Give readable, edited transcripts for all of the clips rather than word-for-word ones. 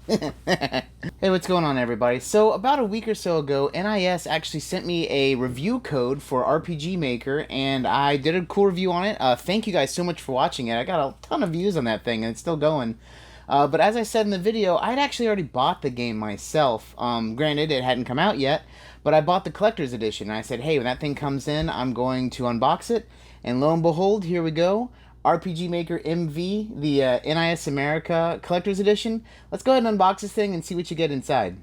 Hey, what's going on, everybody? So, about a week or so ago, NIS actually sent me a review code for RPG Maker, and I did a cool review on it. Thank you guys so much for watching it. I got a ton of views on that thing, and it's still going. But as I said in the video, I'd actually already bought the game myself. Granted, it hadn't come out yet, but I bought the collector's edition. And I said, hey, when that thing comes in, I'm going to unbox it. And lo and behold, here we go. RPG Maker MV, the NIS America Collector's Edition. Let's go ahead and unbox this thing and see what you get inside.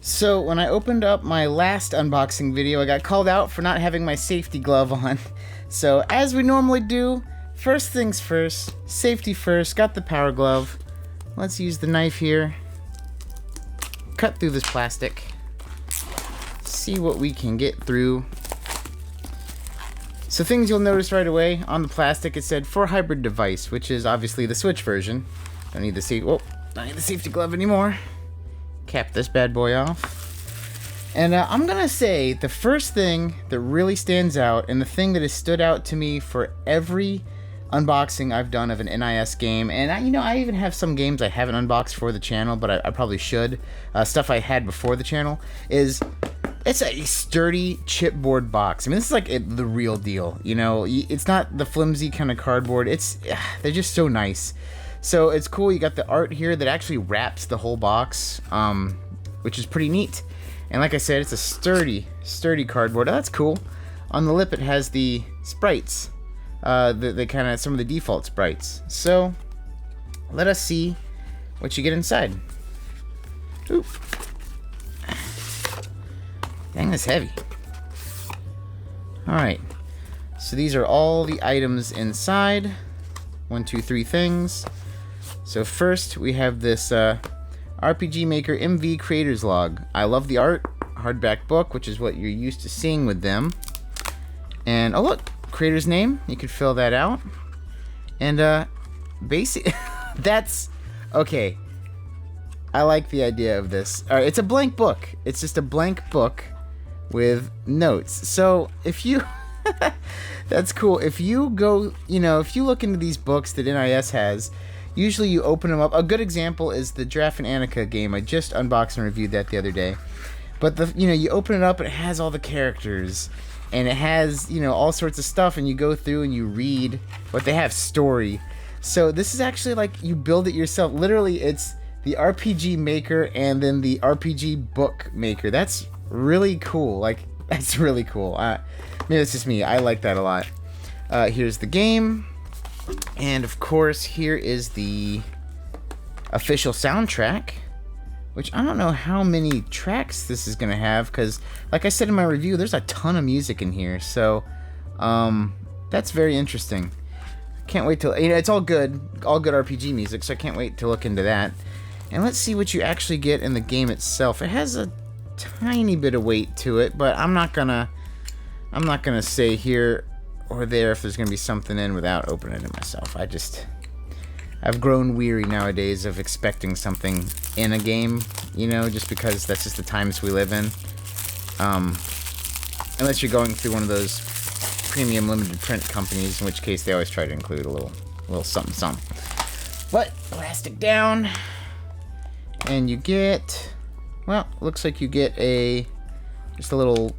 So when I opened up my last unboxing video, I got called out for not having my safety glove on. So as we normally do, first things first, safety first, got the power glove. Let's use the knife here. Cut through this plastic. See what we can get through. So things you'll notice right away, on the plastic it said for hybrid device, which is obviously the Switch version. Don't need the safety glove anymore. Cap this bad boy off. And I'm gonna say the first thing that really stands out, and the thing that has stood out to me for every unboxing I've done of an NIS game, and I even have some games I haven't unboxed for the channel, but I probably should, stuff I had before the channel, is it's a sturdy chipboard box. I mean, this is like the real deal, you know? It's not the flimsy kind of cardboard. They're just so nice. So it's cool. You got the art here that actually wraps the whole box, which is pretty neat. And like I said, it's a sturdy cardboard. Oh, that's cool. On the lip, it has the sprites, the kind of some of the default sprites. So let us see what you get inside. Oop. Dang, that's heavy. All right. So these are all the items inside. 1, 2, 3 things. So first we have this RPG Maker MV Creator's Log. I love the art. Hardback book, which is what you're used to seeing with them. And oh look, creator's name. You could fill that out. And basic. That's okay. I like the idea of this. All right, it's a blank book. It's just a blank book with notes. So if you that's cool. If you go, if you look into these books that NIS has, usually you open them up. A good example is the Giraffe and Annika game. I just unboxed and reviewed that the other day. But you open it up and it has all the characters, and it has, all sorts of stuff, and you go through and you read what they have, story. So this is actually like you build it yourself. Literally, it's the RPG Maker and then the RPG Book Maker. That's really cool. Like, that's really cool. Maybe it's just me. I like that a lot. Here's the game. And of course, here is the official soundtrack, which I don't know how many tracks this is going to have, because like I said in my review, there's a ton of music in here. So that's very interesting. Can't wait to, it's all good RPG music, so I can't wait to look into that. And let's see what you actually get in the game itself. It has a tiny bit of weight to it, but I'm not gonna say here or there if there's gonna be something in without opening it myself. I've grown weary nowadays of expecting something in a game, just because that's just the times we live in. Unless you're going through one of those premium limited print companies, in which case they always try to include a little something. But plastic down, and you get, well, looks like you get just a little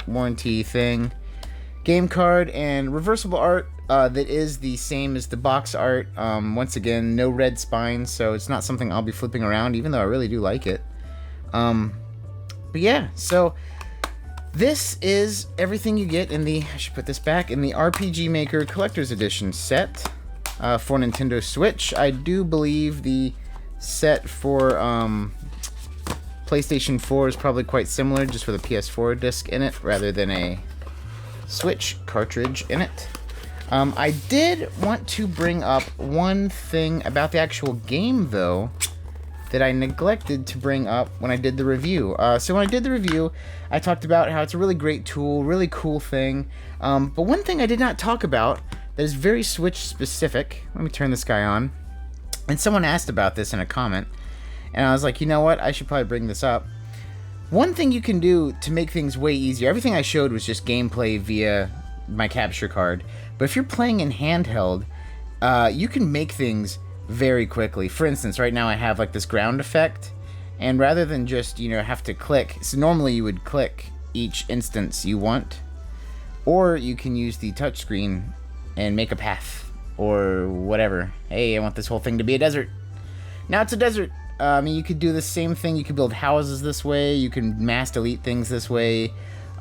warranty thing. Game card and reversible art that is the same as the box art. Once again, no red spines, so it's not something I'll be flipping around, even though I really do like it. But yeah, so this is everything you get in the, I should put this back, in the RPG Maker Collector's Edition set for Nintendo Switch. I do believe the set for PlayStation 4 is probably quite similar, just with a PS4 disc in it rather than a Switch cartridge in it. I did want to bring up one thing about the actual game, though, that I neglected to bring up when I did the review. So when I did the review, I talked about how it's a really great tool, really cool thing. But one thing I did not talk about that is very Switch specific, let me turn this guy on, and someone asked about this in a comment, And I was like, you know what? I should probably bring this up. One thing you can do to make things way easier, everything I showed was just gameplay via my capture card. But if you're playing in handheld, you can make things very quickly. For instance, right now I have like this ground effect. And rather than just, have to click, so normally you would click each instance you want. Or you can use the touchscreen and make a path. Or whatever. Hey, I want this whole thing to be a desert. Now it's a desert. You could do the same thing. You could build houses this way. You can mass delete things this way.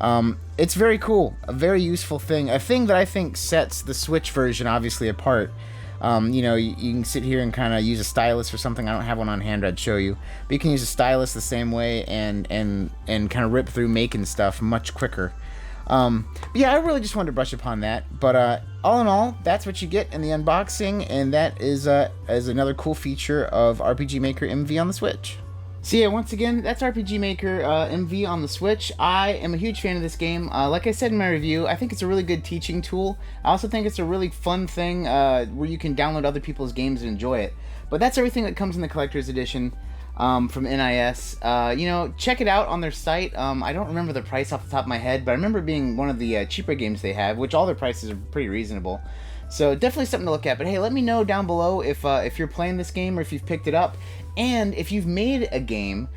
It's very cool. A very useful thing. A thing that I think sets the Switch version obviously apart. You can sit here and kind of use a stylus or something. I don't have one on hand. I'd show you. But you can use a stylus the same way and kind of rip through making stuff much quicker. But yeah, I really just wanted to brush upon that. But all in all, that's what you get in the unboxing, and that is another cool feature of RPG Maker MV on the Switch. So yeah, once again, that's RPG Maker MV on the Switch. I am a huge fan of this game. Like I said in my review, I think it's a really good teaching tool. I also think it's a really fun thing where you can download other people's games and enjoy it. But that's everything that comes in the Collector's Edition. From NIS. Check it out on their site. I don't remember the price off the top of my head, but I remember it being one of the cheaper games they have, which all their prices are pretty reasonable. So definitely something to look at. But hey, let me know down below if you're playing this game or if you've picked it up. And if you've made a game,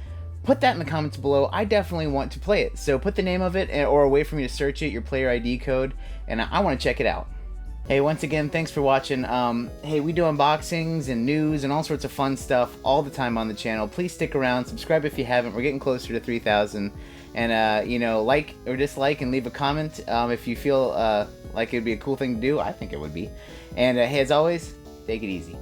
put that in the comments below. I definitely want to play it. So put the name of it or a way for me to search it, your player ID code, and I want to check it out. Hey, once again, thanks for watching. Hey, we do unboxings and news and all sorts of fun stuff all the time on the channel. Please stick around, subscribe if you haven't. We're getting closer to 3,000. And, like or dislike and leave a comment if you feel like it would be a cool thing to do. I think it would be. And, hey, as always, take it easy.